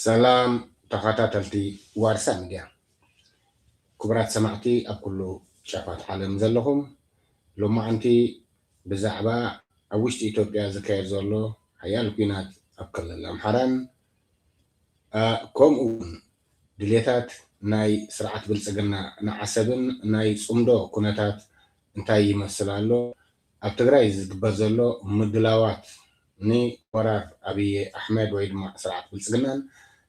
سلام تخاتاتلتي وارسا ميديا كبرات سمعتي أبكلو شافات عالم زلهم لما أنتي بزعبا أوشت إثيوبيا زكاير زلو حيال بينات أبكل الأمحران كوم أون دليتات ناي سرعت بالسجنة نعسبن ناي صمدو كونتات انتاي يمثلالو أبتغراي زقبر زلو مدلاوات ني ورار أبي أحمد ويدما سرعت بالسجنة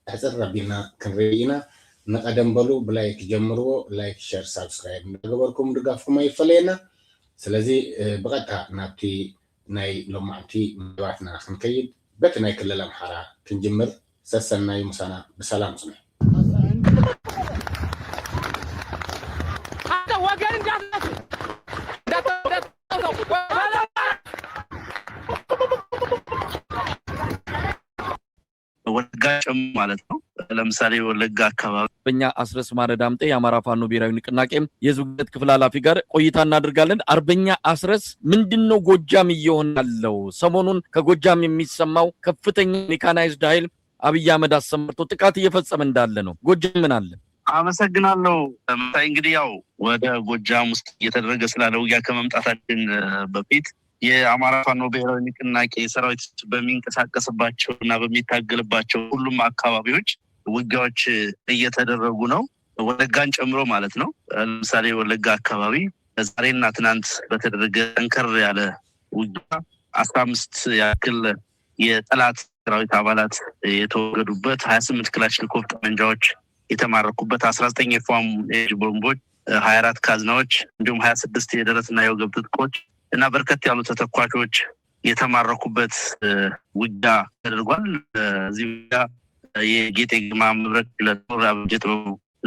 أحسن ربنا كنرينا نقدم بلو بلايك جمرو لايك شير سبسكرايب نقبركم دقافكم أي فلينا سلازي بغتا نابتي ناي لومعتي مدواتنا خنكيد بيت ناي كل الأمحارة كنجمر سسن ناي مسانا بسلام سمح ወለጋጭም ማለት ነው ለምሳሌ ወለጋ አካባቢ በእኛ አስረስ ማረዳምጤ የአማራ ፋኖ ብሔራዊ ንቅናቄም የዝውውር ክፍል ኃላፊ ጋር ቆይታ እናደርጋለን። አርበኛ አስረስ ምንድነው ጎጃም እየሆናለው? ሰሞኑን ከጎጃም የሚሰማው ከፍተኛ ሜካናይዝድ ኃይል አብይ አህመድ አሰምርቶ ጥቃት እየፈጸመ እንዳለ ነው። ጎጃም ምን አለ? አመሰግናለሁ። እንግዲህ ያው ወደ ጎጃም ውስጥ እየተደረገ ስላለው ውጊያ ከመምጣታችን በፊት የአማራ ፋኖ ብሔራዊ ንቅናቄ ሰራዊት በሚንቀሳቀስባቸው እና በሚታገልባቸው ሁሉም አካባቢዎች ውጊያዎች እየተደረጉ ነው። ወለጋን ጨምሮ ማለት ነው። ለምሳሌ ወለጋ አካባቢ ዛሬና ትናንት በተደረገ ጠንከር ያለ ውጊያ 15 ያክል የጠላት ሰራዊት አባላት የተወገዱበት 28 ክላሽንኮቭ ጠመንጃዎች የተማረኩበት 19 የፎም ቦምቦች 24 ካዝናዎች እንዲሁም 26 የደረትና የወገብ ትጥቆች እና በርከት ያሉ ተተኳሾች የተማረኩበት ውጊያ ተደርጓል። እዚህ ውጊያ የጌጤ ግርማ መብረቅ ለጦር አብጀት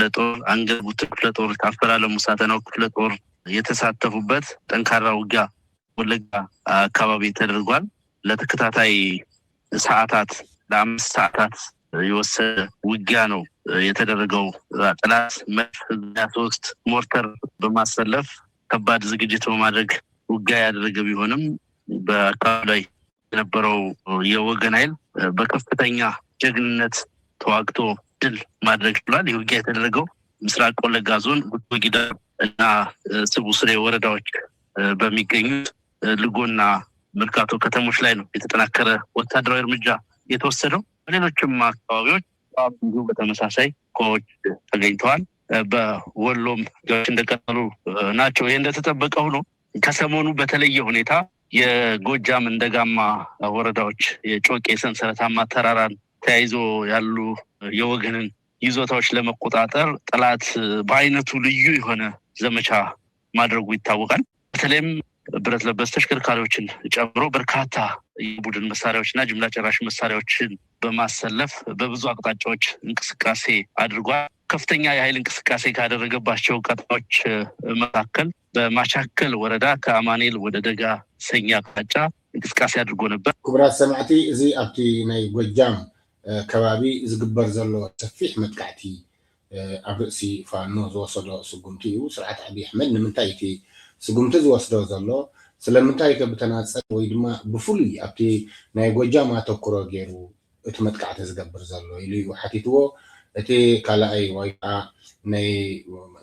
ለጦር አንገቡት ለጦር ታፈራለ ሙሳተናው ለጦር የተሳተፉበት ጠንካራ ውጊያ ወለጋ አካባቢ ተደርጓል። ለተከታታይ ሰዓታት ለ5 ሰዓታት የወሰደ ውጊያ ነው የተደረገው። ጠላት መፍት ሞርተር በማሰለፍ ከባድ ዝግጅት በማድረግ ውጊያ ያደረገ ቢሆንም በአካባቢው ላይ የነበረው የወገን ኃይል በከፍተኛ ጀግንነት ተዋግቶ ድል ማድረግ ችሏል። ውጊያ የተደረገው ምስራቅ ወለጋ ዞን ጉቶጊዳ እና ስቡ ስሬ ወረዳዎች በሚገኙት ልጎና መርካቶ ከተሞች ላይ ነው የተጠናከረ ወታደራዊ እርምጃ የተወሰደው። በሌሎችም አካባቢዎች እንዲሁ በተመሳሳይ ኮች ተገኝተዋል። በወሎም እንደቀጠሉ ናቸው። ይሄ እንደተጠበቀ ሆኖ ከሰሞኑ በተለየ ሁኔታ የጎጃም እንደጋማ ወረዳዎች የጮቄ ሰንሰለታማ ተራራን ተያይዞ ያሉ የወገንን ይዞታዎች ለመቆጣጠር ጠላት በአይነቱ ልዩ የሆነ ዘመቻ ማድረጉ ይታወቃል። በተለይም ብረት ለበስ ተሽከርካሪዎችን ጨምሮ በርካታ የቡድን መሳሪያዎችና ጅምላ ጨራሽ መሳሪያዎችን በማሰለፍ በብዙ አቅጣጫዎች እንቅስቃሴ አድርጓል። ከፍተኛ የኃይል እንቅስቃሴ ካደረገባቸው ቀጣዮች መካከል በማቻከል ወረዳ ከአማኔል ወደ ደጋ ሰኛ አቅጣጫ እንቅስቃሴ አድርጎ ነበር። ክቡራት ሰማዕቲ እዚ ኣብቲ ናይ ጎጃም ከባቢ ዝግበር ዘሎ ሰፊሕ መጥቃዕቲ ኣብ ርእሲ ፋኖ ዝወሰዶ ስጉምቲ እዩ። ስርዓት ዓብይ ኣሕመድ ንምንታይ እቲ ስጉምቲ ዝወስዶ ዘሎ ስለምንታይ ከብተናፀል ወይ ድማ ብፍሉይ ኣብቲ ናይ ጎጃም ኣተኩሮ ገይሩ እቲ መጥቃዕቲ ዝገብር ዘሎ ኢሉ እዩ ሓቲትዎ። እቲ ካልኣይ ወይ ከዓ ናይ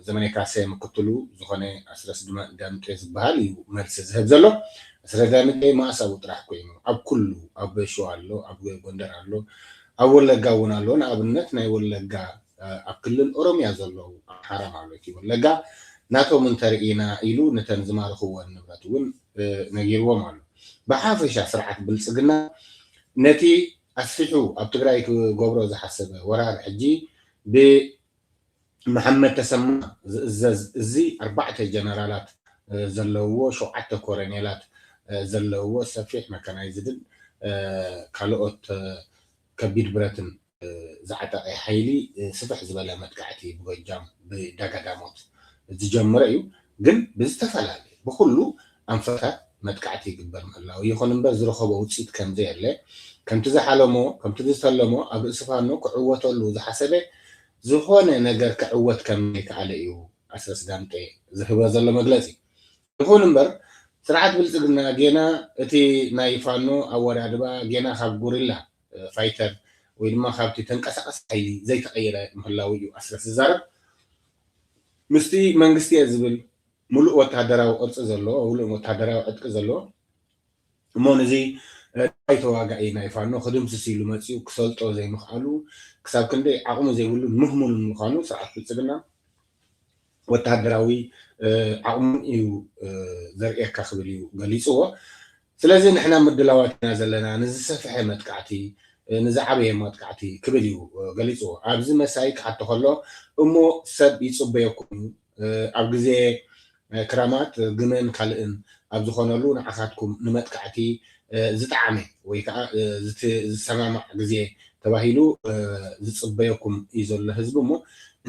ዘመነ ካሴ ምክትሉ ዝኾነ ኣስረስ ዳምጤ ዝበሃል እዩ መልሲ ዝህብ ዘሎ። ኣስረስ ዳምጤ ማእሳቡ ጥራሕ ኮይኑ ኣብ ኩሉ ኣብ ሸዋ ኣሎ፣ ኣብ ጎንደር ኣሎ፣ ኣብ ወለጋ እውን ኣሎ። ንኣብነት ናይ ወለጋ ኣብ ክልል ኦሮሚያ ዘለዉ ኣምሓራ ማለት እዩ ወለጋ ናቶም እንተርኢና ኢሉ ነተን ዝማርኽዎን ንብረት እውን ነጊርዎም ኣሎ። ብሓፈሻ ስርዓት ብልፅግና ነቲ ኣስፊሑ ኣብ ትግራይ ክገብሮ ዝሓሰበ ወራር ሕጂ ብመሐመድ ተሰማ ዝእዘዝ እዚ 4 ጀነራላት ዘለውዎ 7 ኮሎኔላት ዘለውዎ ሰፊሕ መካናይዝድን ካልኦት ከቢድ ብረትን ዝዓጠቐ ሓይሊ ስፍሕ ዝበለ መጥቃዕቲ ብጎጃም ብዳጋዳሞት ዝጀመረ እዩ። ግን ብዝተፈላለየ ብኩሉ ኣንፈታት መጥቃዕቲ ይግበር ምህላው ይኹን እምበር ዝረኸቦ ውፅኢት ከምዘየለ ከምቲ ዝሓለሞ ከምቲ ዝተለሞ ኣብ ርእሲ ፋኖ ክዕወተሉ ዝሓሰበ ዝኾነ ነገር ክዕወት ከም ዘይከኣለ እዩ ኣስረስ ዳምጤ ዝህቦ ዘሎ መግለፂ። ይኹን እምበር ስርዓት ብልፅግና ጌና እቲ ናይ ፋኖ ኣወዳድባ ጌና ካብ ጉሪላ ፋይተር ወይ ድማ ካብቲ ተንቀሳቀስ ሓይሊ ዘይተቀየረ ምህላው እዩ ኣስረስ ዝዛረብ ምስቲ መንግስቲ ዝብል ሙሉእ ወተሃደራዊ ቅርፂ ዘለዎ ሙሉእ ወተሃደራዊ ዕጥቂ ዘለዎ እሞ ነዚ ናይ ተዋጋኢ ናይ ፋኖ ክድምስስ ኢሉ መፅኡ ክሰልጦ ዘይምኽኣሉ ክሳብ ክንደይ ዓቕሙ ዘይብሉ ምህሙል ምዃኑ ስርዓት ብልፅግና ወተሃደራዊ ዓቕሙ እዩ ዘርእየካ ክብል እዩ ገሊፅዎ ስለዚ ንሕና ምድላዋትና ዘለና ንዝሰፍሐ መጥቃዕቲ ንዝዓበየ መጥቃዕቲ ክብል እዩ ገሊፅዎ ኣብዚ መሳይ ክሓቶ ከሎ እሞ ሰብ ይፅበየኩም ኣብ ግዜ ክራማት ግመን ካልእን ኣብ ዝኾነሉ ንዓኻትኩም ንመጥቃዕቲ ዝጣዕመ ወይ ከዓ ዝሰማማዕ ግዜ ተባሂሉ ዝፅበየኩም እዩ ዘሎ ህዝቢ እሞ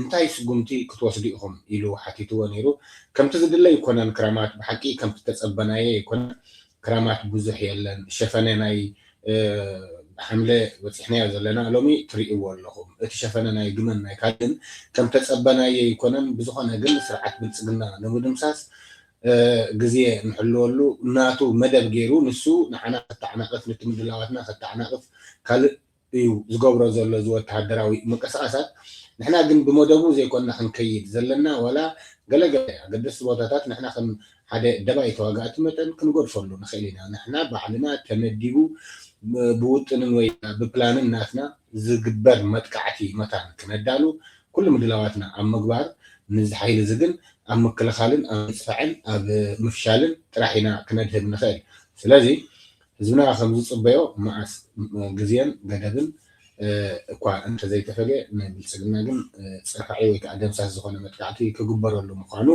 እንታይ ስጉምቲ ክትወስዱ ኢኹም ኢሉ ሓቲትዎ ነይሩ ከምቲ ዝድለ ይኮነን ክራማት ብሓቂ ከምቲ ተፀበናየ ይኮነን ክራማት ብዙሕ የለን ሸፈነ ናይ ሓምለ በፂሕናዮ ዘለና ሎሚ ትርእይዎ ኣለኹም እቲ ሸፈነ ናይ ግመን ናይ ካልእን ከም ተፀበናየ ይኮነን ብዝኾነ ግን ስርዓት ብልፅግና ንምድምሳስ ግዜ ንሕልወሉ እናቱ መደብ ገይሩ ንሱ ንዓና ከተዓናቅፍ ነቲ ምድላዋትና ከተዓናቅፍ ካልእ እዩ ዝገብሮ ዘሎ ዝወተሃደራዊ ምንቅስቃሳት ንሕና ግን ብመደቡ ዘይኮንና ክንከይድ ዘለና ወላ ገለገለ ኣገደስቲ ቦታታት ንሕና ከም ሓደ ደባይ ተዋጋእቲ መጠን ክንጎድፈሉ ንኽእል ኢና ንሕና ባዕልና ተመዲቡ ብውጥንን ወይ ብፕላንን ናትና ዝግበር መጥቃዕቲ መታን ክነዳሉ ኩሉ ምድላዋትና ኣብ ምግባር ነዚ ሓይሊ እዚ ግን ኣብ ምክልኻልን ኣብ ምፅፋዕን ኣብ ምፍሻልን ጥራሕ ኢና ክነድህብ ንኽእል ስለዚ ህዝብና ከም ዝፅበዮ መዓስ ግዜን ገደብን እኳ እንተዘይተፈለየ ብልፅግና ግን ፅርፋዒ ወይ ከዓ ደምሳስ ዝኾነ መጥቃዕቲ ክግበረሉ ምዃኑ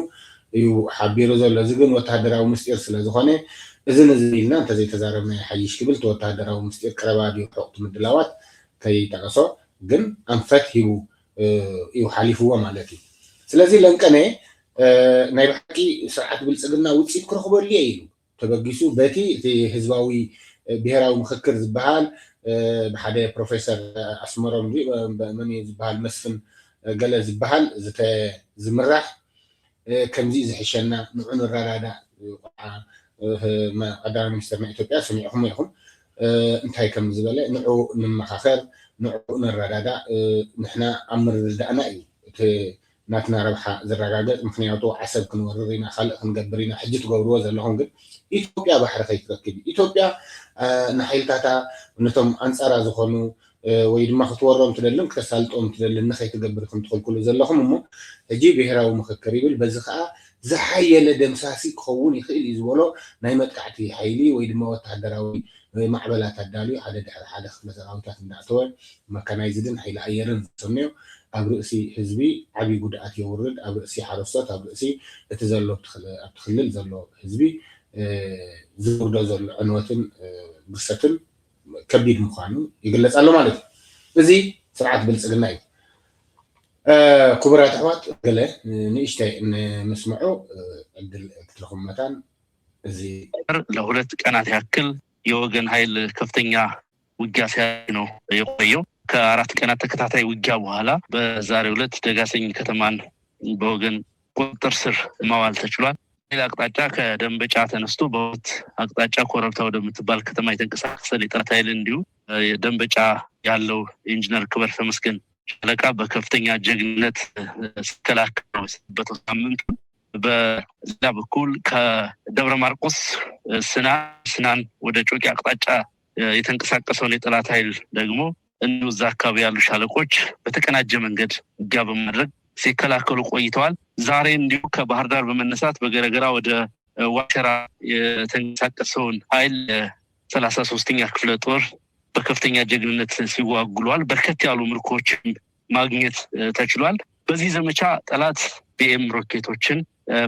እዩ ሓቢሩ ዘሎ እዚ ግን ወተሃደራዊ ምስጢር ስለዝኾነ እዚ ነዚ ኢልና እንተዘይተዛረብና ሓይሽ ክብል እቲ ወተሃደራዊ ምስጢር ቀረባ ድዩ ሕቁቲ ምድላዋት ከይጠቐሶ ግን ኣንፈት ሂቡ እዩ ሓሊፍዎ ማለት እዩ ስለዚ ለንቀነ ናይ ባሕቂ ስርዓት ብልፅግና ውፅኢት ክረኽበሉ እየ ኢሉ ተበጊሱ በቲ እቲ ህዝባዊ ብሄራዊ ምክክር ዝበሃል ብሓደ ፕሮፌሰር ኣስመሮም መን ዝበሃል መስፍን ገለ ዝበሃል ዝምራሕ ከምዚ ዝሕሸና ንዑ ንረዳዳእ ቀዳማይ ሚኒስትርና ኢትዮጵያ ሰሚዕኹም ኢኹም እንታይ ከም ዝበለ ንዑ ንመኻኸር ንዑ ንረዳዳእ ንሕና ኣብ ምርድዳእና እዩ እቲ ናትና ረብሓ ዝረጋገፅ ምክንያቱ ዓሰብ ክንወርር ኢና ካልእ ክንገብር ኢና ሕጂ ትገብርዎ ዘለኹም ግን ኢትዮጵያ ባሕሪ ከይትረክብ ኢትዮጵያ ንሓይልታታ ነቶም ኣንፃራ ዝኾኑ ወይ ድማ ክትወሮም ትደልን ክተሳልጦም ትደልን ንኸይትገብር ከም ትኽልክሉ ዘለኹም እሞ ሕጂ ብሄራዊ ምክክር ይብል በዚ ከዓ ዝሓየለ ደምሳሲ ክኸውን ይኽእል እዩ ዝበሎ ናይ መጥቃዕቲ ሓይሊ ወይ ድማ ወተሃደራዊ ማዕበላት ኣዳልዩ ሓደ ድሕሪ ሓደ ክፍለ ሰራዊታት እንዳእተወ መካናይዝድን ሓይሊ ኣየርን ዝሰምዮ ኣብ ርእሲ ህዝቢ ዓብይ ጉድኣት የውርድ ኣብ ርእሲ ሓረስቶት ኣብ ርእሲ እቲ ዘሎ ኣብቲ ክልል ዘሎ ህዝቢ ዝውርዶ ዘሎ ዕንወትን ብርሰትን ከቢድ ምዃኑ ይግለጽ ኣሎ ማለት እዩ እዚ ስርዓት ብልፅግና እዩ ክቡራት ኣሕዋት ገለ ንእሽተይ ንምስምዑ ዕድል ክትረኽቡ መታን እዚ ለሁለት ቀናት ያክል የወገን ኃይል ከፍተኛ ውጊያ ሲያደርግ ነው የቆየው ከአራት ቀናት ተከታታይ ውጊያ በኋላ በዛሬው ዕለት ደጋሰኝ ከተማን በወገን ቁጥጥር ስር ማዋል ተችሏል ሌላ አቅጣጫ ከደንበጫ ተነስቶ በሁለት አቅጣጫ ኮረብታ ወደምትባል ከተማ የተንቀሳቀሰ የጠላት ኃይል እንዲሁ ደንበጫ ያለው ኢንጂነር ክበር ተመስገን ሻለቃ በከፍተኛ ጀግንነት ሲከላከል ነው የሰነበተው ሳምንት በሌላ በኩል ከደብረ ማርቆስ ስናን ወደ ጮቂ አቅጣጫ የተንቀሳቀሰውን የጠላት ኃይል ደግሞ እነዛ አካባቢ ያሉ ሻለቆች በተቀናጀ መንገድ ውጊያ በማድረግ ሲከላከሉ ቆይተዋል ዛሬ እንዲሁ ከባህር ዳር በመነሳት በገረገራ ወደ ዋሸራ የተንቀሳቀሰውን ኃይል 33ኛ ክፍለ ጦር በከፍተኛ ጀግንነት ሲዋጉሏል በርከት ያሉ ምርኮችን ማግኘት ተችሏል በዚህ ዘመቻ ጠላት ቢኤም ሮኬቶችን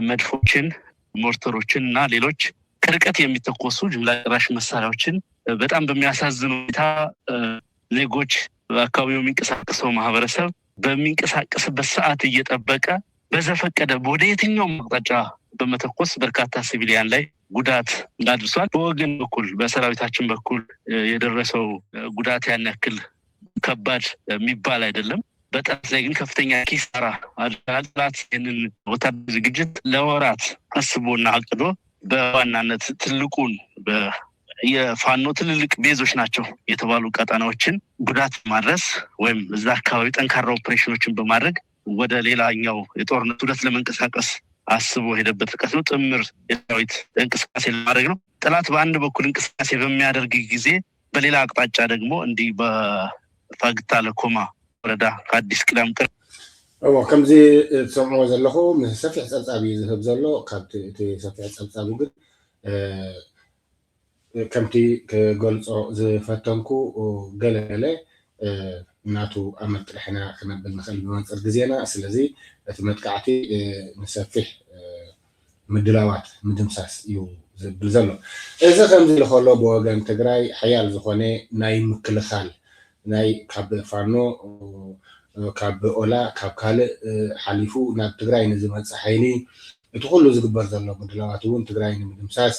መድፎችን ሞርተሮችን እና ሌሎች ከርቀት የሚተኮሱ ጅምላ ጨራሽ መሳሪያዎችን በጣም በሚያሳዝን ሁኔታ ዜጎች በአካባቢው የሚንቀሳቀሰው ማህበረሰብ በሚንቀሳቀስበት ሰዓት እየጠበቀ በዘፈቀደ ወደ የትኛው አቅጣጫ በመተኮስ በርካታ ሲቪሊያን ላይ ጉዳት እንዳድርሷል በወገን በኩል በሰራዊታችን በኩል የደረሰው ጉዳት ያን ያክል ከባድ የሚባል አይደለም በጠላት ላይ ግን ከፍተኛ ኪሳራ አድርሷል ይህንን ወታደራዊ ዝግጅት ለወራት አስቦና አቅዶ በዋናነት ትልቁን የፋኖ ትልልቅ ቤዞች ናቸው የተባሉ ቀጠናዎችን ጉዳት ማድረስ ወይም እዛ አካባቢ ጠንካራ ኦፕሬሽኖችን በማድረግ ወደ ሌላኛው የጦርነት ሁለት ለመንቀሳቀስ አስቦ ሄደበት ርቀት ነው። ጥምር የሰራዊት እንቅስቃሴ ለማድረግ ነው። ጠላት በአንድ በኩል እንቅስቃሴ በሚያደርግ ጊዜ በሌላ አቅጣጫ ደግሞ እንዲህ በፋግታ ለኮማ ወረዳ ከአዲስ ቅዳም ቅር ከምዚ ትሰምዕዎ ዘለኹም ሰፊሕ ፀብፃቢ ዝህብ ዘሎ ካብቲ እቲ ሰፊሕ ፀብፃቢ ግን ከምቲ ክገልፆ ዝፈተንኩ ገለገለ እናቱ ኣብ መጥርሕና ክነብል ንኽእል ብመንፅር ግዜና ስለዚ እቲ መጥቃዕቲ ንሰፊሕ ምድላዋት ምድምሳስ እዩ ዝብል ዘሎ እዚ ከምዚ ኢሉ ከሎ ብወገን ትግራይ ሓያል ዝኾነ ናይ ምክልኻል ናይ ካብ ፋኖ ካብ ኦላ ካብ ካልእ ሓሊፉ ናብ ትግራይ ንዝመፅእ ሓይሊ እቲ ኩሉ ዝግበር ዘሎ ምድላዋት እውን ትግራይ ንምድምሳስ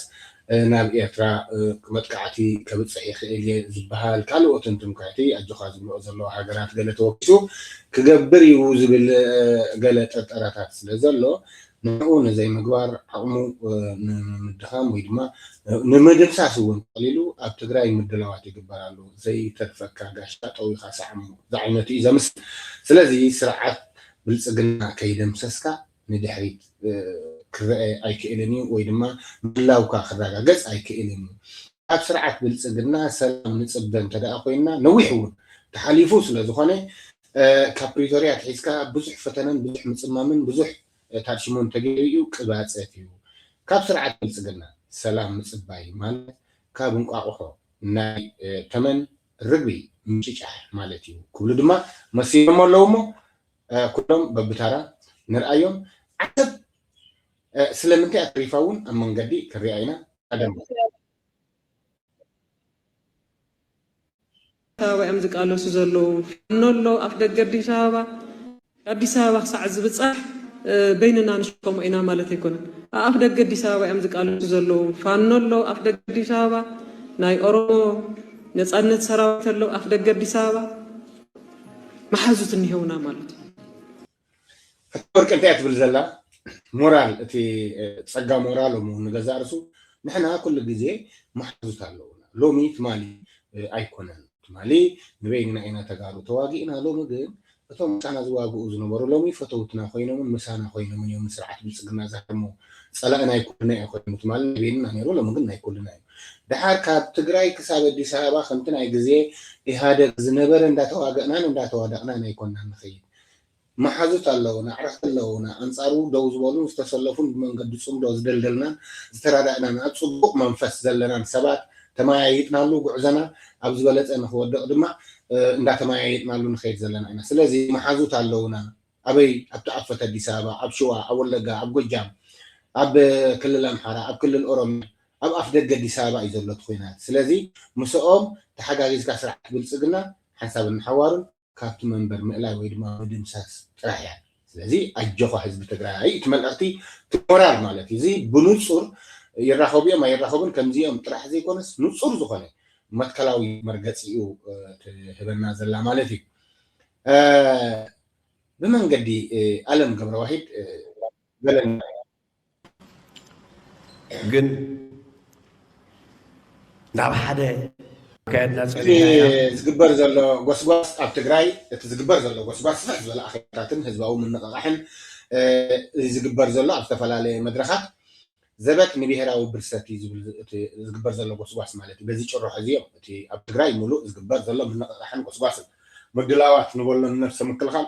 ናብ ኤርትራ መጥቃዕቲ ከብፅሕ ይኽእል እየ ዝበሃል ካልኦትን ትምክሕቲ ኣጆኻ ዝብልኦ ዘለዎ ሃገራት ገለ ተወኪሱ ክገብር እዩ ዝብል ገለ ጠርጠራታት ስለ ዘሎ ንዕኡ ንዘይምግባር ዓቕሙ ንምድኻም ወይ ድማ ንምድምሳስ እውን ቀሊሉ ኣብ ትግራይ ምድላዋት ይግበራሉ ዘይተርፈካ ጋሻ ጠዊኻ ሰዓሙ ዝዓይነቱ እዩ ዘምስል ስለዚ ስርዓት ብልፅግና ከይደምሰስካ ንድሕሪት ክርአ ኣይክእልን እዩ ወይ ድማ ምላውካ ክረጋገፅ ኣይክእልን እዩ ኣብ ስርዓት ብልፅግና ሰላም ንፅበ እንተደኣ ኮይንና ነዊሕ እውን ተሓሊፉ ስለ ዝኾነ ካብ ፕሪቶርያ ትሒዝካ ብዙሕ ፈተነን ብዙሕ ምፅማምን ብዙሕ ታድሽሞን ተገይሩ እዩ ቅባፀት እዩ ካብ ስርዓት ብልፅግና ሰላም ምፅባይ ማለት ካብ እንቋቑሖ ናይ ተመን ርግቢ ምጭጫሕ ማለት እዩ ክብሉ ድማ መሲሎም ኣለዉ እሞ ኩሎም በብታራ ንርኣዮም ዓሰብ ስለምንታይ ኣትሪፋ እውን ኣብ መንገዲ ክሪኣ ኢና ቀደም ኣባኦም ዝቃለሱ ዘለዉ ኖሎ ኣፍ ደገ ኣዲስ ኣበባ ክሳዕ ዝብፃሕ በይንና ንሽከሙ ኢና ማለት ኣይኮነን ኣፍ ደገ ኣዲስ ኣበባ እዮም ዝቃለሱ ዘለዉ ፋኖሎ ኣፍ ደገ ኣዲስ ኣበባ ናይ ኦሮሞ ነፃነት ሰራዊት ኣሎ ኣፍ ደገ ኣዲስ ኣበባ መሓዙት እኒሄውና ማለት እዩ ወርቂ እንታይ እያ ትብል ዘላ ሞራል እቲ ፀጋ ሞራል ንገዛ ርሱ ንሕና ኩሉ ግዜ መሓዙት ኣለውና ሎሚ ትማሊ ኣይኮነን ትማሊ ንበይንና ኢና ተጋሩ ተዋጊእና ሎሚ ግን እቶም ምሳና ዝዋግኡ ዝነበሩ ሎሚ ፈተውትና ኮይኖምን ምሳና ኮይኖምን እዮም ስርዓት ብልፅግና ዝሃርሙ ፀላእና ኣይኩልና እየ ኮይኑ ትማሊ ንበይንና ነይሩ ሎሚ ግን ናይ ኩልና እዩ ድሓር ካብ ትግራይ ክሳብ ኣዲስ ኣበባ ከምቲ ናይ ግዜ ኢሃደግ ዝነበረ እንዳተዋገእናን እንዳተዋደቕናን ኣይኮንናን ንኸይድ መሓዙት ኣለውና ዕረፍቲ ኣለውና ኣንፃሩ ደው ዝበሉን ዝተሰለፉን ብመንገዲ ፅምዶ ዝደልደልናን ዝተራዳእናን ኣብ ፅቡቕ መንፈስ ዘለናን ሰባት ተመያይጥናሉ ጉዕዘና ኣብ ዝበለፀ ንክወድቕ ድማ እንዳተመያይጥናሉ ንኸይድ ዘለና ኢና ስለዚ መሓዙት ኣለውና ኣበይ ኣብቲ ኣፈት ኣዲስ ኣበባ ኣብ ሽዋ ኣብ ወለጋ ኣብ ጎጃም ኣብ ክልል ኣምሓራ ኣብ ክልል ኦሮምያ ኣብ ኣፍ ደገ ኣዲስ ኣበባ እዩ ዘሎ ኮይናት ስለዚ ምስኦም ተሓጋጊዝካ ስርዓት ብልፅግና ሓንሳብ ንሓዋሩን ካብቲ መንበር ምእላይ ወይ ድማ ምድምሳስ ጥራሕ እያ ስለዚ ኣጆኻ ህዝቢ ትግራይ እቲ መልእኽቲ ሞራል ማለት እዩ እዚ ብንፁር ይራኸቡ እዮም ኣይራኸቡን ከምዚኦም ጥራሕ ዘይኮነስ ንፁር ዝኾነ መትከላዊ መርገፂ እዩ ትህበና ዘላ ማለት እዩ ብመንገዲ ኣለም ገብረ ዋሂድ ገለና ግን ናብ ሓደ كأننا ዝግበር ዘሎ ጎስጓስ ኣብ ትግራይ እቲ ዝግበር ዘሎ ጎስጓስ ስፍሕ ዝበለ ኣኼባታትን ህዝባዊ ምንቕቓሕን ዝግበር ዘሎ ኣብ ዝተፈላለየ መድረኻት ዘበት ንብሔራዊ ብርሰት እዩ ዝብል እቲ ዝግበር ዘሎ ጎስጓስ ማለት እዩ በዚ ጭርሖ እዚኦም እቲ ኣብ ትግራይ ሙሉእ ዝግበር ዘሎ ምንቕቓሕን ጎስጓስን ምድላዋት ንበሎ ንነፍሲ ምክልኻል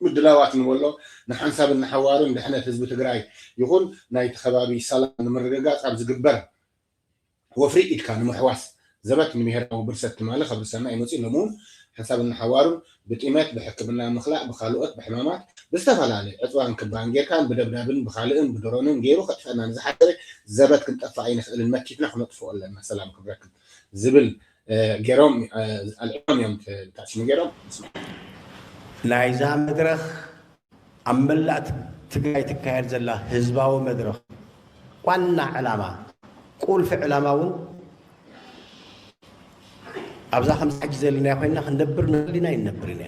ምድላዋት ንበሎ ንሓንሳብን ንሓዋርን ድሕነት ህዝቢ ትግራይ ይኹን ናይቲ ከባቢ ሰላም ንምርግጋፅ ኣብ ዝግበር ወፍሪ ኢድካ ንምሕዋስ ዘበት ንብሔራዊ ብርሰት ትማሊ ከብርሰና ይመፅኡ ለሙን ሓንሳብን ሓዋሩን ብጢመት ብሕክምና ምኽላእ ብካልኦት ብሕማማት ብዝተፈላለዩ ዕፅዋን ክባን ጌርካን ብደብዳብን ብካልእን ብድሮንን ገይሩ ከጥፈና ንዝሓደረ ዘበት ክንጠፋእ ኣይንኽእልን መኪትና ክነጥፍኦ ኣለና ሰላም ክብረክብ ዝብል ገይሮም ኣልዒሞም እዮም ተኣሲሙ ገይሮም ናይዛ መድረኽ ኣብ መላእ ትግራይ ትካየድ ዘላ ህዝባዊ መድረኽ ዋና ዕላማ ቁልፊ ዕላማ እውን ኣብዛ ከምዚ ሕጂ ዘለና ኮይና ክንነብር ንኽእልና ይነብር ኢና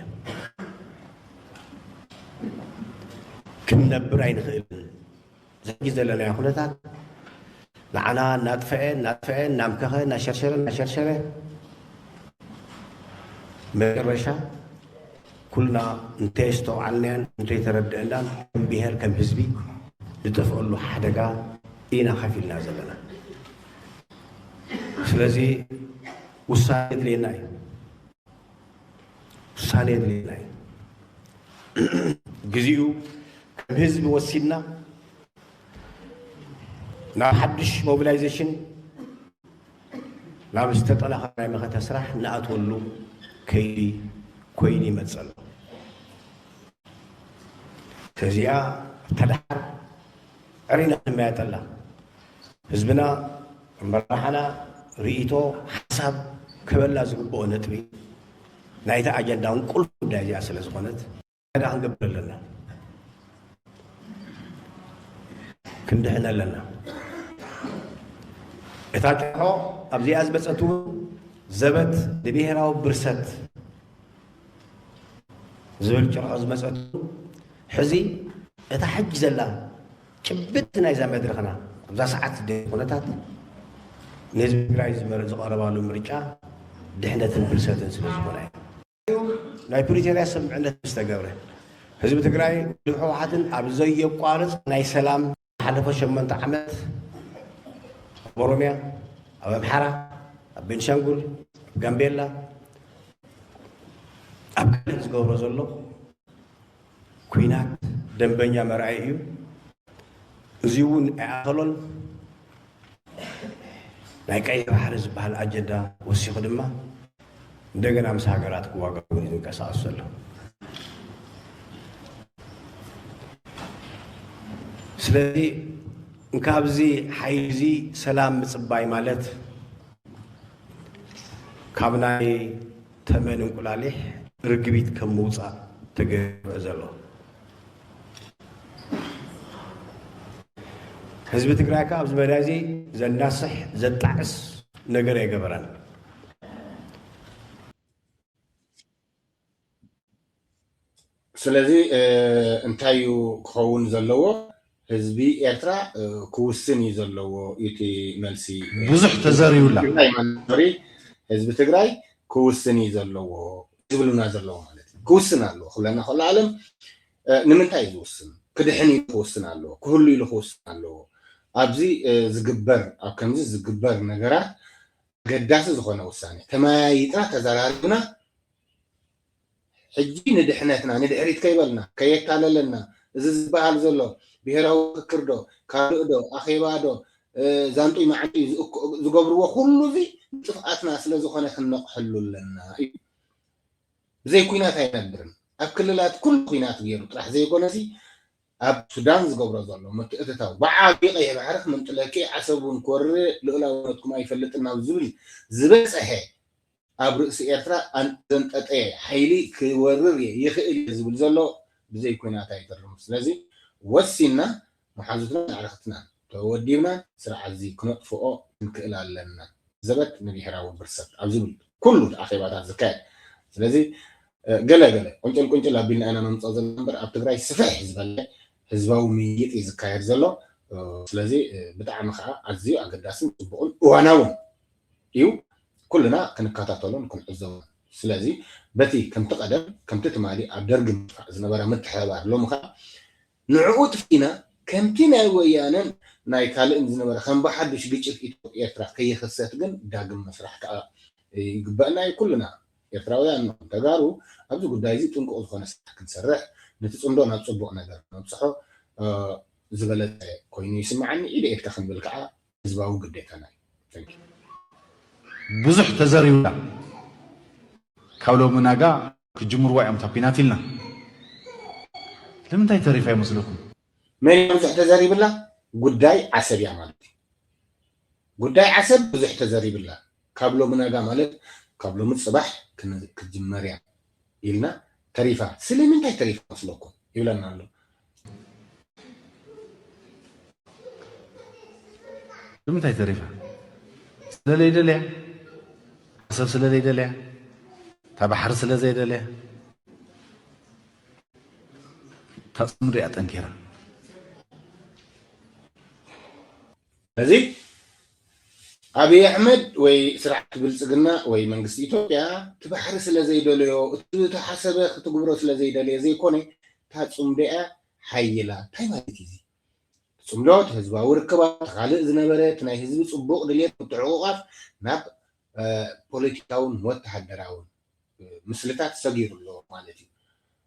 ክንነብር ኣይንኽእልን ሕጂ ዘለና ኩነታት نعنا نطفئ نامكخ نشرشر مقرشة كلنا نتيستو علنين نتي تردئنا كم بيهر كم حزبي نتفقل له حدقا إينا خفيلنا زلنا سلازي وصانيت ليناي جزيو كم حزب وسيلنا نا حدش موبيلايزيشن لا بستطلع خاي ما تسرح نأتولو كيدي كويني متصل تزيا تدحر أرينا ما يطلع حزبنا مرحنا رئيتو حساب كبلا زقبو نتبي نايتا أجنداون كل داجي أسل زغنت هذا هنقبل لنا كندحنا لنا إتاكو أبزي أزبسأتو زبت لبيهراو برست زول جرى أزبسأتو حزي إتحجز الله كبتنا إذا ما درخنا أبزا ساعات دي قناتات نزب رايز مرزق أربالو مرجع دحنة برست سلسبونا ناي بريتيريا سمعنا تستقبره حزب تقراي لوحو حاتن أبزي يقارز ناي سلام حلفة شمنت عمد بوروميا أو بحرة بنشانغول جامبيلا أبكر زغور رزولو كوينات دمبنيا مرعيو زيون أهلون لايك أي حارس بهالأجندة وسيخ دمه دعنا مساعرات كواجا ونيدو كساسلو سلدي نكابزي حيزي سلام مصباي مالت كابناي تمن انقلالح رغبيت كموصا تغزلو حزب تግራይ ካብ ዝመዳዚ ዘናስሕ ዘጣዕስ ነገር ይገበራል ስለዚ እንታዩ ክኸውን ዘለዎ ህዝቢ ኤርትራ ክውስን እዩ ዘለዎ እቲ መልሲ ብዙሕ ተዘሪውላ ህዝቢ ትግራይ ክውስን እዩ ዘለዎ ዝብሉና ዘለዎ ማለት እዩ ክውስን ኣለዎ ክብለና ከሎ ዓለም ንምንታይ ዝውስን ክድሕን ኢሉ ክውስን ኣለዎ ክህሉ ኢሉ ክውስን ኣለዎ ኣብዚ ዝግበር ኣብ ከምዚ ዝግበር ነገራት ገዳሲ ዝኾነ ውሳኔ ተማያይጥና ተዘራሪብና ሕጂ ንድሕነትና ንድሕሪት ከይበልና ከየካለለና እዚ ዝበሃል ዘሎ ብሄራዊ ምክክር ዶ ካልእ ዶ ኣኼባ ዶ ዛንጡይ ማዕንቲ ዝገብርዎ ኩሉ እዚ ጥፍኣትና ስለ ዝኾነ ክነቕሕሉ ኣለና እዩ ብዘይ ኩናት ኣይነብርን ኣብ ክልላት ኩሉ ኩናት ገይሩ ጥራሕ ዘይኮነሲ ኣብ ሱዳን ዝገብሮ ዘሎ ምትእትታው ብዓብዪ ቀይሕ ባሕሪ ክምንጥለኪ ዓሰቡን ክወርር ልእላውነትኩም ኣይፈልጥና ዝብል ዝበፅሐ ኣብ ርእሲ ኤርትራ ዘንጠጠየ ሓይሊ ክወርር ይኽእል ዝብል ዘሎ ብዘይ ኩናት ኣይተርም ስለዚ ወሲና መሓዙትና ኣዕረኽትና ተወዲብና ስርዓት እዚ ክነጥፍኦ ንክእል ኣለና ዘበት ንብሔራዊ ብርሰት ኣብ ዝብል ኩሉ ኣኼባታት ዝካየድ ስለዚ ገለገለ ቁንጭል ኣቢልና ኢና ነምፅኦ ዘለና እምበር ኣብ ትግራይ ስፍሕ ዝበለ ህዝባዊ ምይይጥ እዩ ዝካየድ ዘሎ ስለዚ ብጣዕሚ ከዓ ኣዝዩ ኣገዳስን ፅቡቕን እዋናውን እዩ ኩልና ክንከታተሎን ክንዕዘቦን ስለዚ በቲ ከምቲ ቀደም ከምቲ ትማሊ ኣብ ደርጊ ምጥፋእ ዝነበረ ምትሕብባር ሎሚ ከዓ ንዕኡ ጥፊና ከምቲ ናይ ወያነን ናይ ካልእን ዝነበረ ከም ብሓዱሽ ግጭት ኢትዮጵያ ኤርትራ ከይኽሰት ግን ዳግም መስራሕ ከዓ ይግበአና እዩ ኩልና ኤርትራውያን ተጋሩ ኣብዚ ጉዳይ እዚ ጥንቁቕ ዝኾነ ስራሕ ክንሰርሕ ነቲ ፅምዶ ናብ ፅቡቕ ነገር ነብፅሖ ዝበለፀ ኮይኑ ይስማዓኒ ኢደ ኤድካ ክንብል ከዓ ህዝባዊ ግዴታና እዩ ብዙሕ ተዘሪውላ ካብ ሎሚ ናጋ ክጅምርዋ እዮም ታፒናት ኢልና ንምንታይ ተሪፋ ይመስለኩም መን ብዙሕ ተዘሪብላ ጉዳይ ዓሰብ እያ ማለት እዩ ጉዳይ ዓሰብ ብዙሕ ተዘሪብላ ካብ ሎሚ ናጋ ማለት ካብ ሎሚ ፅባሕ ክጅመር እያ ኢልና ተሪፋ ስለምንታይ ተሪፋ መስለኩም ይብለና ኣሎ ንምንታይ ተሪፋ ስለለይደልያ ዓሰብ ስለለይደልያ ታባሕሪ ስለዘይደልያ ተፅምሪ እያ ጠንኪራ ስለዚ أبي أحمد وي سرعة بلصقنا وي منقص إثيوبيا تبحر سلا زي دوليو تحسب تقبرو سلا زي دوليو زي كوني تاتصم دقة حيلا تاي مالتي زي صملوت هزبا وركبا خالق زنبرت ناي هزب صبوق دليت بتعوقف ناب بوليتيكاون وتحدراون مسلتات صغير له مالتي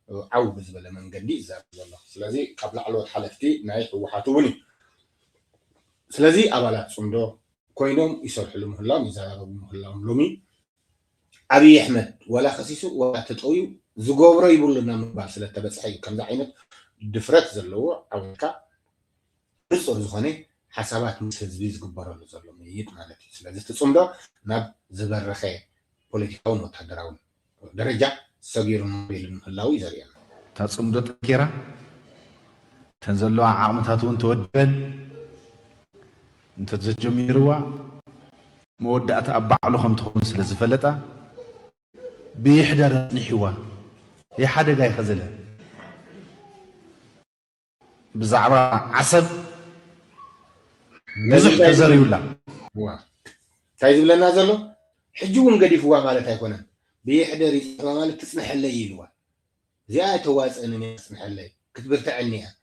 عوب زبل من قدي زاب والله سلازي قبل علوت حلفتي ناي وحاتوني سلازي أبالات صمدو كوينوم يصلح لهم هلام يزاربهم هلام لومي أبي أحمد ولا خسيسو ولا تطوي زغورو يقول لنا مبال سلا تبصحي كم ذا عينت دفرت زلو أو كا بصور زخاني حسابات مش حزبي زغبرو زلو ميت مالتي سلازي تصمدو ناب زبرخي بوليتيكاون وتحدراون درجة صغير مبيل هلاو يزريان تصمدو تكيرا تنزلوا عقمتاتون تودبل انت تجميروا مودات ابعلهم تكون سلازفلطا بيحدر نحوا يا حدا جاي خزله بزعبا عصب بزح تزريولا وا تايز لنا زلو حجون قديفوا مالت ايكونن بيحدر مالت تسمح لي يلوا زي تواصنني تسمح لي كتبرت عنيها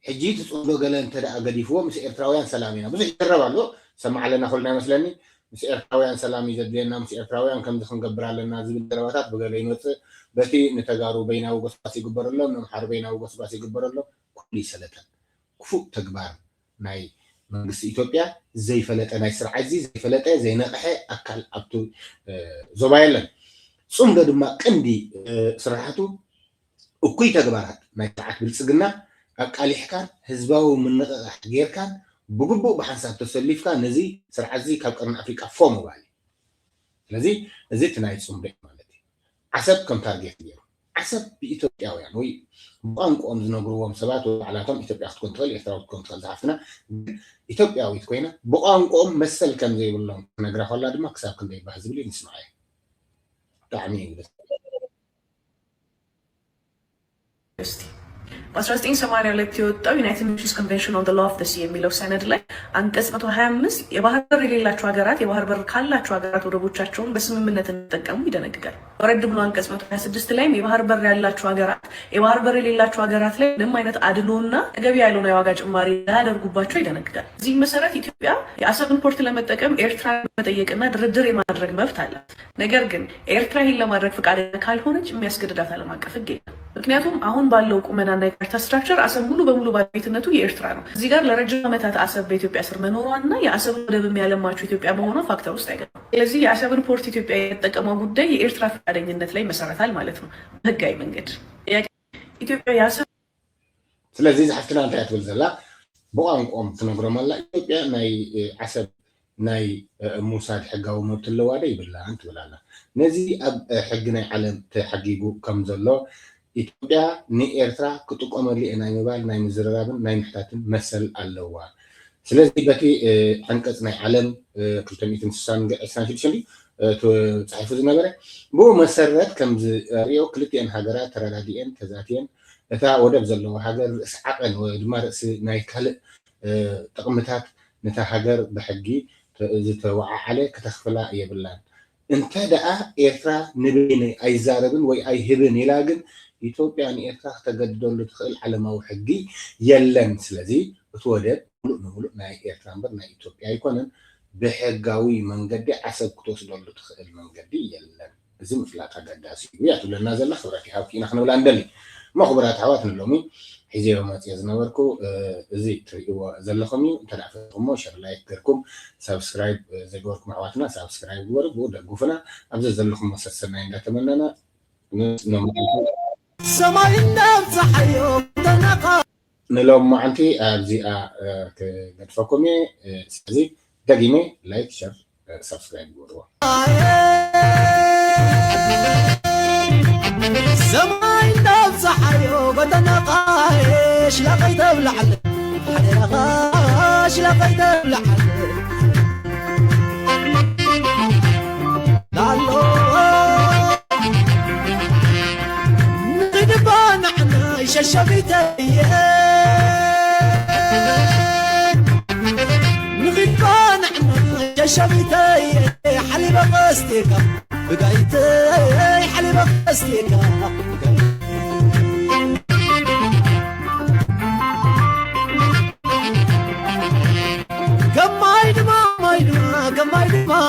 حجي تصلو قال انت قديفوا مس إرتراويان سلامينا بزح يقربالو سمع لنا خلنا مسلني مس إرتراويان سلامي زدينا مس إرتراويان كم دخن قبر لنا زبل درباتات بقال ينوت بتي نتجارو بينا وقصباسي قبر الله نمحر بينا وقصباسي قبر الله كل سلطان كفو تكبار ناي منقص إثيوبيا زي فلت أنا يسرع عزيز زي فلت زي نقحة أكل أبتو زبايلن صم قد ما عندي صراحته وكوي تكبارات ما يتعك بالسجنة أكل يحكان حزبه من غير كان بقبو بحساب تسليف كان نزي سرع زي كقرن أفريقيا فومو بالي لذي زي تنايت صم ده مالتي عسب كم تارجت اليوم عسب بإثيوبيا يعني وي بانكم زنقروهم سبات وعلاتهم إثيوبيا كنترول إثيوبيا كنترول زعفنا إثيوبيا ويتكوينا بانكم مثل كم زي والله نقرأ ولا دم كساب كم زي بحزب لي نسمعه تعمين بس በ1982 የወጣው ዩናይትድ ኔሽንስ ኮንቬንሽን ኦን ዘ ሎው ኦፍ ዘ ሲ የሚለው ሰነድ ላይ አንቀጽ 125 የባህር በር የሌላቸው ሀገራት የባህር በር ካላቸው ሀገራት ወደቦቻቸውን በስምምነት እንዲጠቀሙ ይደነግጋል። ወረድ ብሎ አንቀጽ 126 ላይም የባህር በር ያላቸው ሀገራት የባህር በር የሌላቸው ሀገራት ላይ ምንም አይነት አድሎና ተገቢ ያልሆነ የዋጋ ጭማሪ እንዳያደርጉባቸው ይደነግጋል። እዚህ መሰረት ኢትዮጵያ የአሰብን ፖርት ለመጠቀም ኤርትራን መጠየቅና ድርድር የማድረግ መብት አላት። ነገር ግን ኤርትራ ይህን ለማድረግ ፈቃደኛ ካልሆነች የሚያስገድዳት ዓለም አቀፍ ሕግ የለም። ምክንያቱም አሁን ባለው ቁመናና የካርታ ስትራክቸር አሰብ ሙሉ በሙሉ ባለቤትነቱ የኤርትራ ነው። እዚህ ጋር ለረጅም ዓመታት አሰብ በኢትዮጵያ ስር መኖሯና የአሰብ ወደብ የሚያለማቸው ኢትዮጵያ መሆኗ ፋክተር ውስጥ አይገባም። ስለዚህ የአሰብን ፖርት ኢትዮጵያ የተጠቀመው ጉዳይ የኤርትራ ፈቃደኝነት ላይ መሰረታል ማለት ነው በህጋዊ መንገድ ኢትዮጵያ የአሰብ ስለዚህ ዝሓፍትና እንታይ ትብል ዘላ ብቋንቋኦም ትነግሮም ኣላ ኢትዮጵያ ናይ ዓሰብ ናይ ሙሳድ ሕጋዊ መብት ኣለዋ ዶ ይብላ እንትብል ኣላ ነዚ ኣብ ሕጊ ናይ ዓለም ተሓጊጉ ከም ዘሎ ኢትዮጵያ ንኤርትራ ክጥቀመሉ ናይ ምባል ናይ ምዝርራብን ናይ ምሕታትን መሰል ኣለዋ ስለዚ በቲ አንቀጽ ናይ ዓለም 266 ተጻሒፉ ዝነበረ ብኡ መሰረት ከም ዝሪኦ ክልቲአን ሃገራት ተረዳዲአን ተዛትየን እታ ወደብ ዘለዎ ሃገር ርእሲ ዓቐን ወይ ድማ ርእሲ ናይ ካልእ ጥቕምታት ነታ ሃገር ብሕጊ ዝተወዓዓለ ከተኽፍላ የብላን እንተ ደኣ ኤርትራ ንበይነ ኣይዛረብን ወይ ኣይህብን ኢላ ግን ኢትዮጵያ ንኤርትራ ከተገድደሉ ትኽእል ዓለማዊ ሕጊ የለን ስለዚ እቲ ወደብ ሙሉእ ንሙሉእ ናይ ኤርትራ እምበር ናይ ኢትዮጵያ ኣይኮነን ብሕጋዊ መንገዲ ዓሰብ ክትወስደሉ ትኽእል መንገዲ የለን እዚ ምፍላጥ ኣገዳሲ እዩ እያ ትብለና ዘላ ክብረት ይሃብኪ ኢና ክንብላ እንደሊ እሞ ክቡራት ኣሕዋት ንሎሚ ሒዘዮ መፅየ ዝነበርኩ እዚ ትሪእዎ ዘለኹም እዩ እንተ ደኣ ፈትኹሞ ሸር ላይክ ገርኩም ሰብስክራይብ ዘይገበርኩም ኣሕዋትና ሰብስክራይብ ግበሩ ብኡ ደግፉና ኣብዚ ዘለኹም መሰል ሰናይ እንዳተመነና ሰማይና ፀሓዮ ተነቃ ንሎም ማዓንቲ ኣብዚኣ ክገድፈኩም እየ ስለዚ ደጊሜ ላይክ ሸር ሰብስክራይብ ግበርዎ ሰማይና ፀሓዮ በተነቃሽ ላቀይ ተብላዕለ ሓደረኻሽ ላቀይ ተብላዕለ ላሎ ششبيتي نغيبان عنا شبيتي حليب قستيكا بقايتي حليب قستيكا كماي دما ماي دما كماي دما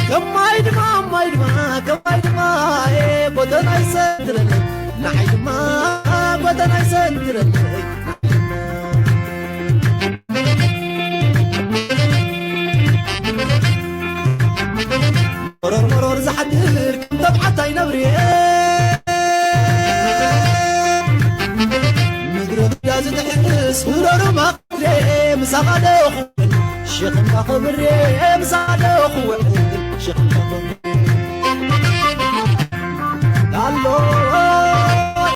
كماي دما ماي دما كماي دما بدنا يسدرن نحي دما بدنا يسدرن مرور مرور زحدر كم تبعتي نبري مدرب يا زدحس مرور ما قدري مساقدو خوين الشيخ ما خبري مساقدو خوين الشيخ ما خبري